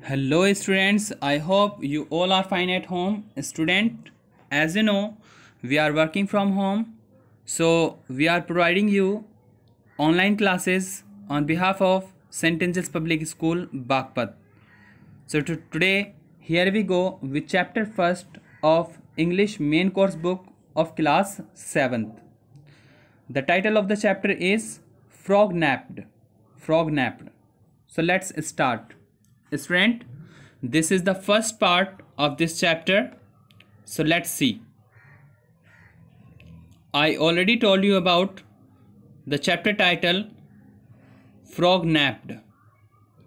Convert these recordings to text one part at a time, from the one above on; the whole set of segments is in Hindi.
Hello students, I hope you all are fine at home. Student, as you know, we are working from home, so we are providing you online classes on behalf of St. Angel's Public School, Bagpat. So today, here we go with chapter first of English main course book of class 7th. The title of the chapter is Frog Napped. Frog Napped. So let's start. Student, this is the first part of this chapter. So let's see. I already told you about the chapter title Frog Napped.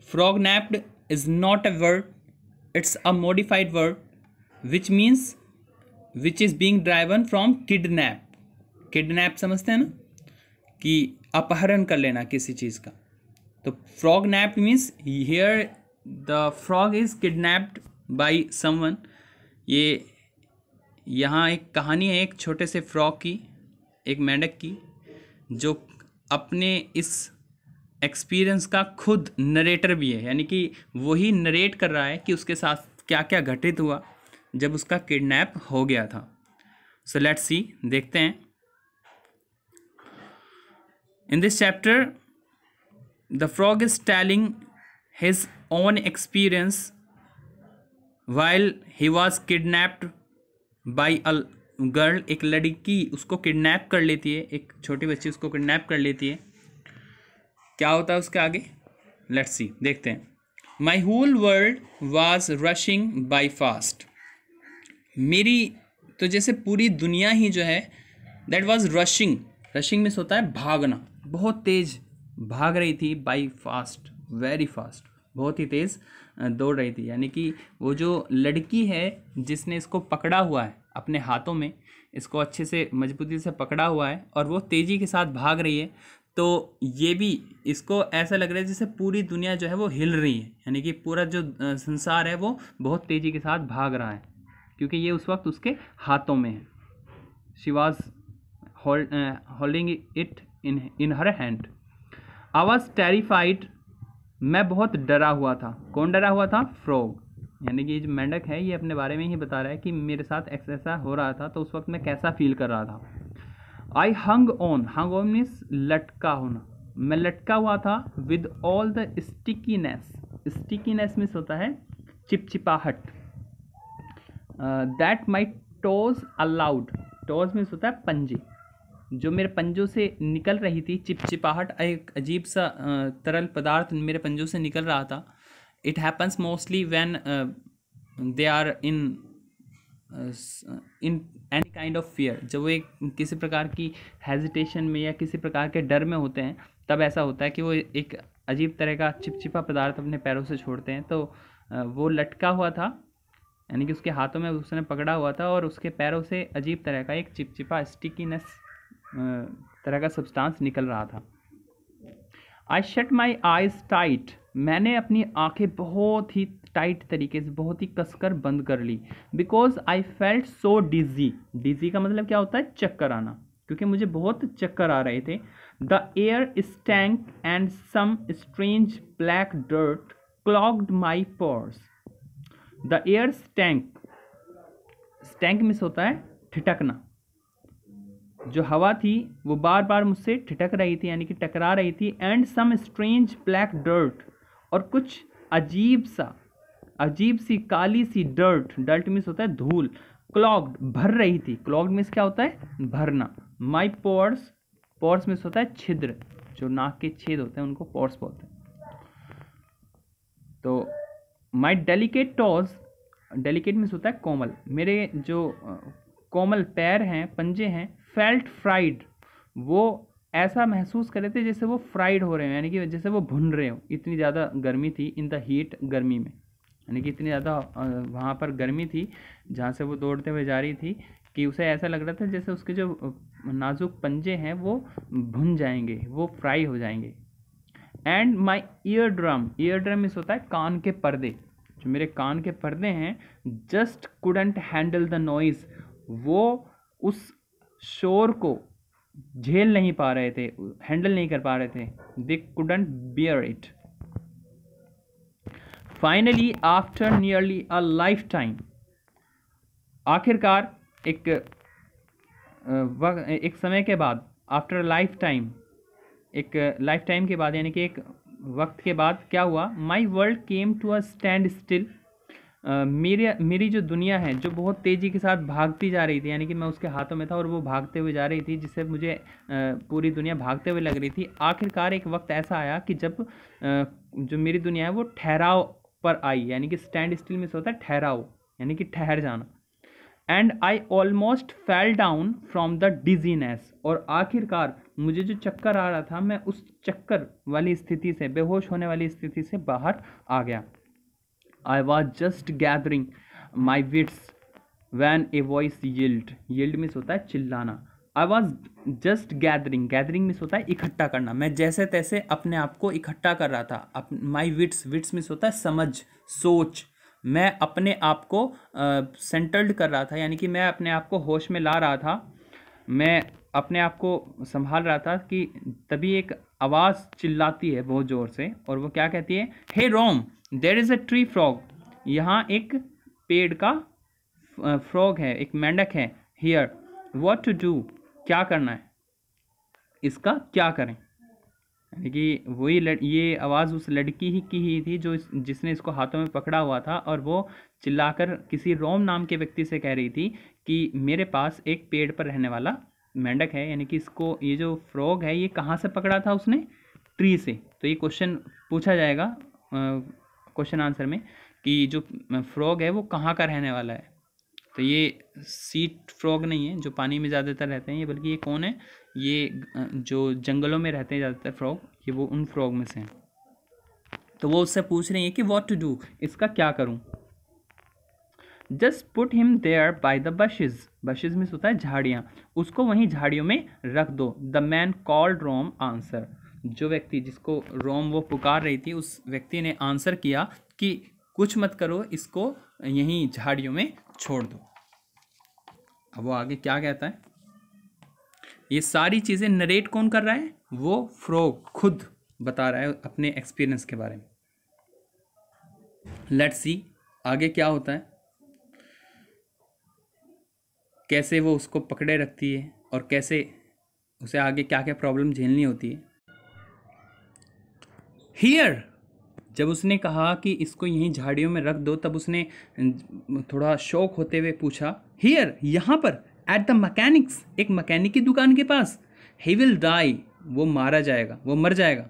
Frog napped is not a word, it's a modified word which is being derived from kidnap. Kidnap समझते हैं ना कि अपहरण कर लेना किसी चीज़ का. तो frog napped means here the frog is kidnapped by someone. ये यहाँ एक कहानी है एक छोटे से फ्रॉग की, एक मेंढक की, जो अपने इस एक्सपीरियंस का खुद नरेटर भी है, यानी कि वही नरेट कर रहा है कि उसके साथ क्या क्या घटित हुआ जब उसका किडनैप हो गया था. सो लेट्स सी, देखते हैं. In this chapter the frog is telling his own experience while he was kidnapped by a girl. एक लड़की उसको किडनैप कर लेती है, एक छोटी बच्ची उसको किडनैप कर लेती है. क्या होता है उसके आगे, लेट्स सी, देखते हैं. My whole world was rushing by fast. मेरी तो जैसे पूरी दुनिया ही जो है that was rushing. rushing means होता है भागना, बहुत तेज भाग रही थी. by fast, वेरी फास्ट, बहुत ही तेज़ दौड़ रही थी. यानी कि वो जो लड़की है जिसने इसको पकड़ा हुआ है अपने हाथों में, इसको अच्छे से मजबूती से पकड़ा हुआ है और वो तेज़ी के साथ भाग रही है. तो ये भी इसको ऐसा लग रहा है जैसे पूरी दुनिया जो है वो हिल रही है, यानी कि पूरा जो संसार है वो बहुत तेज़ी के साथ भाग रहा है, क्योंकि ये उस वक्त उसके हाथों में है. She was holding it in her hand. I was terrified. मैं बहुत डरा हुआ था. कौन डरा हुआ था? फ्रॉग. यानी कि जो मेंढक है ये अपने बारे में ही बता रहा है कि मेरे साथ ऐसा हो रहा था तो उस वक्त मैं कैसा फील कर रहा था. I hung on. Hung on means लटका होना. मैं लटका हुआ था with all the stickiness. Stickiness means होता है चिपचिपाहट. That my toes allowed. Toes means होता है पंजे. जो मेरे पंजों से निकल रही थी चिपचिपाहट, एक अजीब सा तरल पदार्थ मेरे पंजों से निकल रहा था. It happens mostly when they are in any kind of fear. जब वो एक किसी प्रकार की हेजिटेशन में या किसी प्रकार के डर में होते हैं तब ऐसा होता है कि वो एक अजीब तरह का चिपचिपा पदार्थ अपने पैरों से छोड़ते हैं. तो वो लटका हुआ था, यानी कि उसके हाथों में उसने पकड़ा हुआ था और उसके पैरों से अजीब तरह का एक चिपचिपा स्टिकीनेस तरह का सब्सटेंस निकल रहा था. I shut my eyes tight. मैंने अपनी आंखें बहुत ही टाइट तरीके से, बहुत ही कसकर बंद कर ली. बिकॉज आई फेल्ट सो डिजी. डिजी का मतलब क्या होता है? चक्कर आना, क्योंकि मुझे बहुत चक्कर आ रहे थे. The air stank and some strange black dirt clogged my pores. The air stank. Stank मिस होता है ठिठकना. जो हवा थी वो बार बार मुझसे ठिठक रही थी, यानी कि टकरा रही थी. And some strange black dirt. और कुछ अजीब सी काली सी डर्ट. डर्ट मीन्स होता है धूल. क्लॉग्ड, भर रही थी. क्लॉग्ड मीन्स क्या होता है? भरना. माई पोर्स. पोर्स मीन्स होता है छिद्र. जो नाक के छेद होते हैं उनको पोर्स बोलते हैं. तो माई डेलिकेट टॉज. डेलिकेट मीन्स होता है कोमल. मेरे जो कोमल पैर हैं, पंजे हैं. Felt fried. वो ऐसा महसूस कर रहे थे जैसे वो फ्राइड हो रहे हैं, यानी कि जैसे वो भुन रहे हो. इतनी ज़्यादा गर्मी थी. इन द हीट, गर्मी में, यानी कि इतनी ज़्यादा वहाँ पर गर्मी थी जहाँ से वो दौड़ते हुए जा रही थी कि उसे ऐसा लग रहा था जैसे उसके जो नाजुक पंजे हैं वो भुन जाएंगे, वो फ्राई हो जाएंगे. And my ear drum. Ear drum इस होता है कान के पर्दे. जो मेरे कान के पर्दे हैं, just couldn't handle the noise. वो उस शोर को झेल नहीं पा रहे थे, हैंडल नहीं कर पा रहे थे. They couldn't bear it. Finally after nearly a life time, आखिरकार एक समय के बाद, आफ्टर लाइफ टाइम, एक लाइफ टाइम के बाद यानी कि एक वक्त के बाद क्या हुआ, my world came to a standstill, मेरी जो दुनिया है जो बहुत तेज़ी के साथ भागती जा रही थी, यानी कि मैं उसके हाथों में था और वो भागते हुए जा रही थी, जिससे मुझे पूरी दुनिया भागते हुए लग रही थी। आखिरकार एक वक्त ऐसा आया कि जब जो मेरी दुनिया है वो ठहराव पर आई, यानी कि स्टैंड स्टिल में होता है ठहराव, यानी कि ठहर जाना। And I almost fell down from the dizziness, और आखिरकार मुझे जो चक्कर आ रहा था, मैं उस चक्कर वाली स्थिति से, बेहोश होने वाली स्थिति से बाहर आ गया। I was just gathering my wits when a voice yelled. Yelled means होता है चिल्लाना। I was just gathering. Gathering means होता है इकट्ठा करना। मैं जैसे तैसे अपने आप को इकट्ठा कर रहा था। My wits, wits मीन्स होता है समझ, सोच। मैं अपने आप को सेंटर्ड कर रहा था, यानी कि मैं अपने आप को होश में ला रहा था, मैं अपने आप को संभाल रहा था कि तभी एक आवाज़ चिल्लाती है बहुत ज़ोर से, और वो क्या कहती है, hey Rome there is a tree frog, यहाँ एक पेड़ का फ्रॉग है, एक मेंढक है। हियर व्हाट टू डू, क्या करना है, इसका क्या करें। यानी कि वही ये आवाज़ उस लड़की ही थी जो जिसने इसको हाथों में पकड़ा हुआ था, और वो चिल्लाकर किसी रोम नाम के व्यक्ति से कह रही थी कि मेरे पास एक पेड़ पर रहने वाला मेंढक है, यानी कि इसको, ये जो फ्रॉग है ये कहाँ से पकड़ा था उसने, ट्री से। तो ये क्वेश्चन पूछा जाएगा क्वेश्चन आंसर में कि जो फ्रॉग है वो कहाँ का रहने वाला है। तो ये सीट फ्रॉग नहीं है जो पानी में ज़्यादातर रहते हैं, ये बल्कि ये कौन है, ये जो जंगलों में रहते हैं ज़्यादातर फ्रॉग, ये वो उन फ्रॉग में से हैं। तो वो उससे पूछ रही है कि व्हाट टू डू, इसका क्या करूँ। Just put him there by the bushes, bushes में होता है झाड़ियाँ, उसको वहीं झाड़ियों में रख दो। The man called Rome answer, जो व्यक्ति जिसको रोम वो पुकार रही थी, उस व्यक्ति ने आंसर किया कि कुछ मत करो, इसको यहीं झाड़ियों में छोड़ दो। अब वो आगे क्या कहता है, ये सारी चीज़ें नरेट कौन कर रहा है, वो फ्रॉग खुद बता रहा है अपने एक्सपीरियंस के बारे में। लेट्स सी आगे क्या होता है, कैसे वो उसको पकड़े रखती है और कैसे उसे आगे क्या क्या प्रॉब्लम झेलनी होती है। हियर, जब उसने कहा कि इसको यहीं झाड़ियों में रख दो, तब उसने थोड़ा शौक होते हुए पूछा, हियर, यहाँ पर, एट द मैकेनिक्स, एक मैकेनिक की दुकान के पास, ही विल डाई, वो मारा जाएगा, वो मर जाएगा।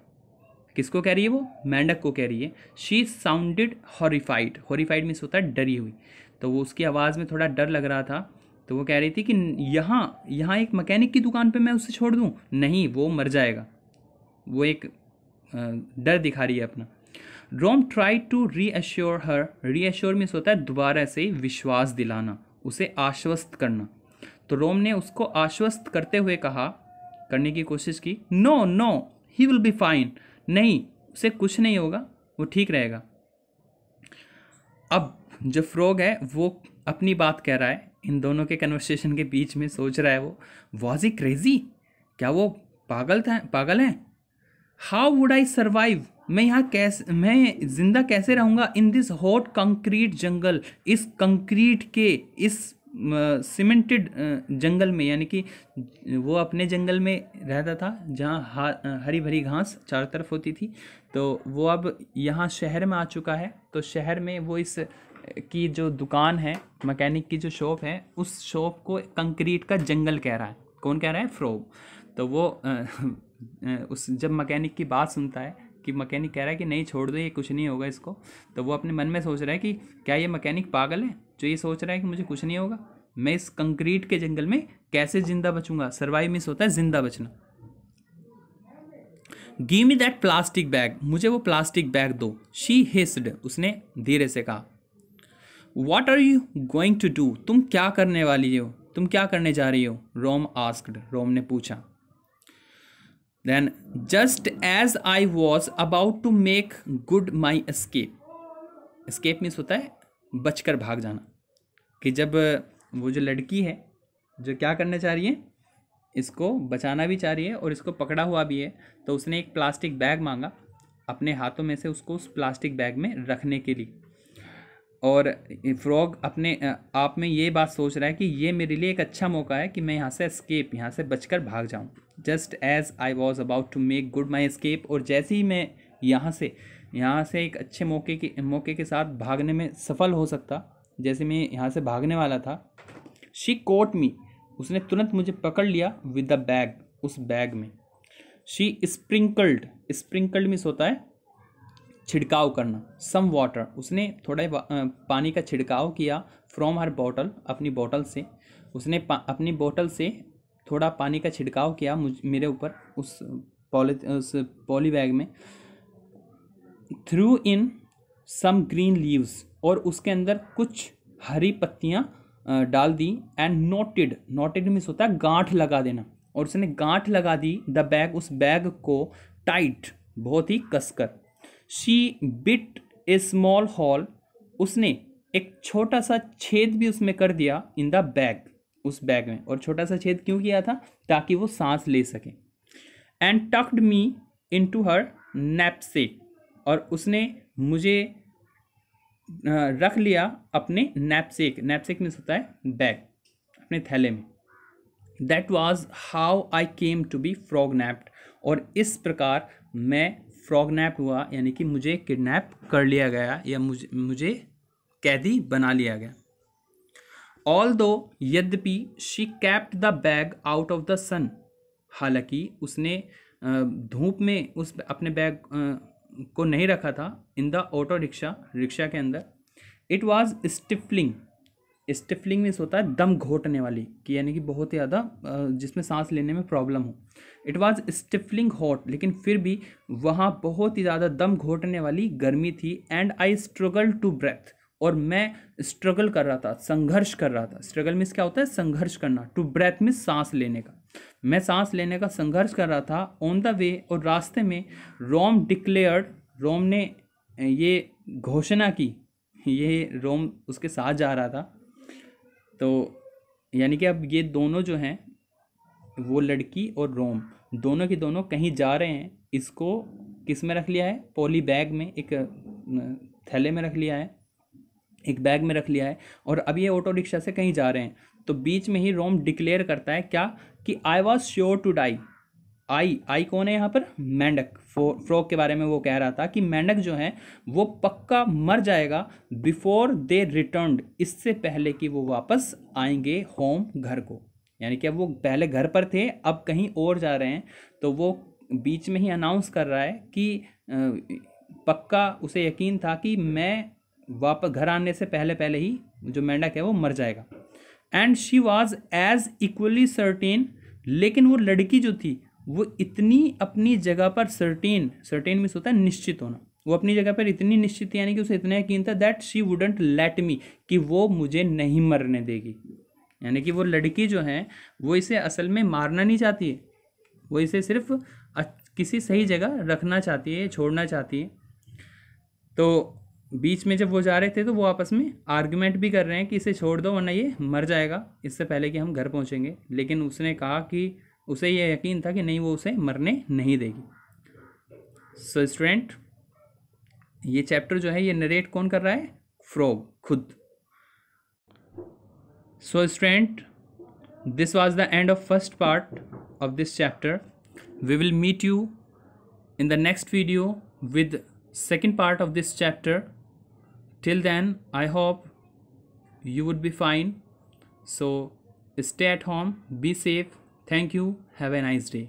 किसको कह रही है वो, मेंढक को कह रही है। She sounded horrified, horrified means होता है डरी हुई, तो वो उसकी आवाज़ में थोड़ा डर लग रहा था, तो वो कह रही थी कि यहाँ एक मैकेनिक की दुकान पे मैं उसे छोड़ दूँ, नहीं, वो मर जाएगा। वो एक डर दिखा रही है अपना। Rome try to reassure her, reassure means होता है दोबारा से विश्वास दिलाना, उसे आश्वस्त करना। तो रोम ने उसको आश्वस्त करते हुए कहा, करने की कोशिश की, no no he will be fine, नहीं, उसे कुछ नहीं होगा, वो ठीक रहेगा। अब जो फ्रॉग है वो अपनी बात कह रहा है, इन दोनों के कन्वर्सेशन के बीच में सोच रहा है वो, वॉज ही क्रेजी, क्या वो पागल है। हाउ वुड आई सर्वाइव, मैं जिंदा कैसे रहूँगा, इन दिस हॉट कंक्रीट जंगल, इस कंक्रीट के, इस सीमेंटेड जंगल में, यानी कि वो अपने जंगल में रहता था जहाँ हरी भरी घास चारों तरफ होती थी, तो वो अब यहाँ शहर में आ चुका है। तो शहर में वो इस की जो दुकान है, मैकेनिक की जो शॉप है, उस शॉप को कंक्रीट का जंगल कह रहा है। कौन कह रहा है, फ्रॉग। तो वो उस जब मैकेनिक की बात सुनता है कि मैकेनिक कह रहा है कि नहीं, छोड़ दो, ये कुछ नहीं होगा इसको, तो वो अपने मन में सोच रहा है कि क्या ये मैकेनिक पागल है जो ये सोच रहा है कि मुझे कुछ नहीं होगा, मैं इस कंक्रीट के जंगल में कैसे जिंदा बचूंगा। सर्वाइव मीन्स होता है जिंदा बचना। Give me that plastic bag, मुझे वो प्लास्टिक बैग दो। शी हिस्ड, उसने धीरे से कहा। What are you going to do, तुम क्या करने वाली हो, तुम क्या करने जा रही हो। रोम आस्क्ड, रोम ने पूछा। Then just as I was about to make good my escape, escape means होता है बचकर भाग जाना, कि जब वो जो लड़की है जो क्या करना चाह रही है, इसको बचाना भी चाह रही है और इसको पकड़ा हुआ भी है, तो उसने एक प्लास्टिक बैग मांगा। अपने हाथों में से उसको उस प्लास्टिक बैग में रखने के लिए। और फ्रॉग अपने आप में ये बात सोच रहा है कि ये मेरे लिए एक अच्छा मौका है कि मैं यहाँ से एस्केप, यहाँ से बचकर भाग जाऊँ। Just as I was about to make good my escape, और जैसे ही मैं यहाँ से एक अच्छे मौके के साथ भागने में सफल हो सकता, जैसे मैं यहाँ से भागने वाला था, शी कोट मी, उसने तुरंत मुझे पकड़ लिया विद द बैग, उस बैग में। शी स्प्रिंकल्ड मीन्स होता है छिड़काव करना, सम वाटर, उसने थोड़ा पानी का छिड़काव किया, फ्रॉम हर बॉटल, अपनी बॉटल से, उसने अपनी बॉटल से थोड़ा पानी का छिड़काव किया मेरे ऊपर उस पॉली बैग में। थ्रू इन सम ग्रीन लीव्स, और उसके अंदर कुछ हरी पत्तियां डाल दी। एंड नोटेड मीन्स होता है गांठ लगा देना, और उसने गांठ लगा दी द बैग, उस बैग को, टाइट, बहुत ही कसकर। She bit A small hall, उसने एक छोटा सा छेद भी उसमें कर दिया इन द बैग, उस बैग में। और छोटा सा छेद क्यों किया था? ताकि वो सांस ले सके। And tucked me into her knapsack, और उसने मुझे रख लिया अपने नैपसेक में होता है बैग, अपने थैले में। That was how I came to be frognapped, और इस प्रकार मैं फ्रॉगनैप हुआ, यानी कि मुझे किडनैप कर लिया गया, या मुझे कैदी बना लिया गया। ऑल दो, यद्यपि, she kept the bag out of the sun, हालांकि उसने धूप में उस अपने बैग को नहीं रखा था, इन द ऑटो रिक्शा के अंदर। इट वॉज स्टिफलिंग मीन्स होता है दम घोटने वाली, कि यानी कि बहुत ही ज़्यादा जिसमें सांस लेने में प्रॉब्लम हो। इट वॉज स्टिफलिंग हॉट, लेकिन फिर भी वहाँ बहुत ही ज़्यादा दम घोटने वाली गर्मी थी। And I struggle to breathe, और मैं स्ट्रगल कर रहा था, संघर्ष कर रहा था। स्ट्रगल मीन्स क्या होता है? संघर्ष करना। टू ब्रेथ मीन्स सांस लेने का, मैं सांस लेने का संघर्ष कर रहा था। ऑन द वे, और रास्ते में, रोम ने ये घोषणा की, ये रोम उसके साथ जा रहा था, तो यानी कि अब ये दोनों जो हैं, वो लड़की और रोम, दोनों के दोनों कहीं जा रहे हैं। इसको किस में रख लिया है? पॉली बैग में, एक थैले में रख लिया है, एक बैग में रख लिया है, और अब ये ऑटो रिक्शा से कहीं जा रहे हैं। तो बीच में ही रोम डिक्लेयर करता है क्या? कि I was sure to die. आई कौन है यहाँ पर? मेंढक। फ्रॉग के बारे में वो कह रहा था कि मेंढक जो है वो पक्का मर जाएगा, बिफोर दे रिटर्न्ड, इससे पहले कि वो वापस आएंगे होम, घर को। यानी कि अब वो पहले घर पर थे, अब कहीं और जा रहे हैं, तो वो बीच में ही अनाउंस कर रहा है कि पक्का उसे यकीन था कि मैं वापस घर आने से पहले ही जो मेंढक है वो मर जाएगा। And she was as equally certain, लेकिन वो लड़की जो थी वो इतनी अपनी जगह पर सर्टेन मीन्स होता है निश्चित होना, वो अपनी जगह पर इतनी निश्चित थी, यानी कि उसे इतना यकीन था, that she wouldn't let me, कि वो मुझे नहीं मरने देगी। यानी कि वो लड़की जो है वो इसे असल में मारना नहीं चाहती है, वो इसे सिर्फ किसी सही जगह रखना चाहती है, छोड़ना चाहती है। तो बीच में जब वो जा रहे थे तो वो आपस में आर्ग्यूमेंट भी कर रहे हैं कि इसे छोड़ दो वरना ये मर जाएगा इससे पहले कि हम घर पहुंचेंगे। लेकिन उसने कहा कि उसे ये यकीन था कि नहीं, वो उसे मरने नहीं देगी। सो स्टूडेंट, ये चैप्टर जो है ये नरेट कौन कर रहा है? फ्रॉग खुद। So student, this was the end of first part of this chapter. We will meet you in the next video with second part of this chapter. Till then, I hope you would be fine. So stay at home, be safe. Thank you. Have a nice day.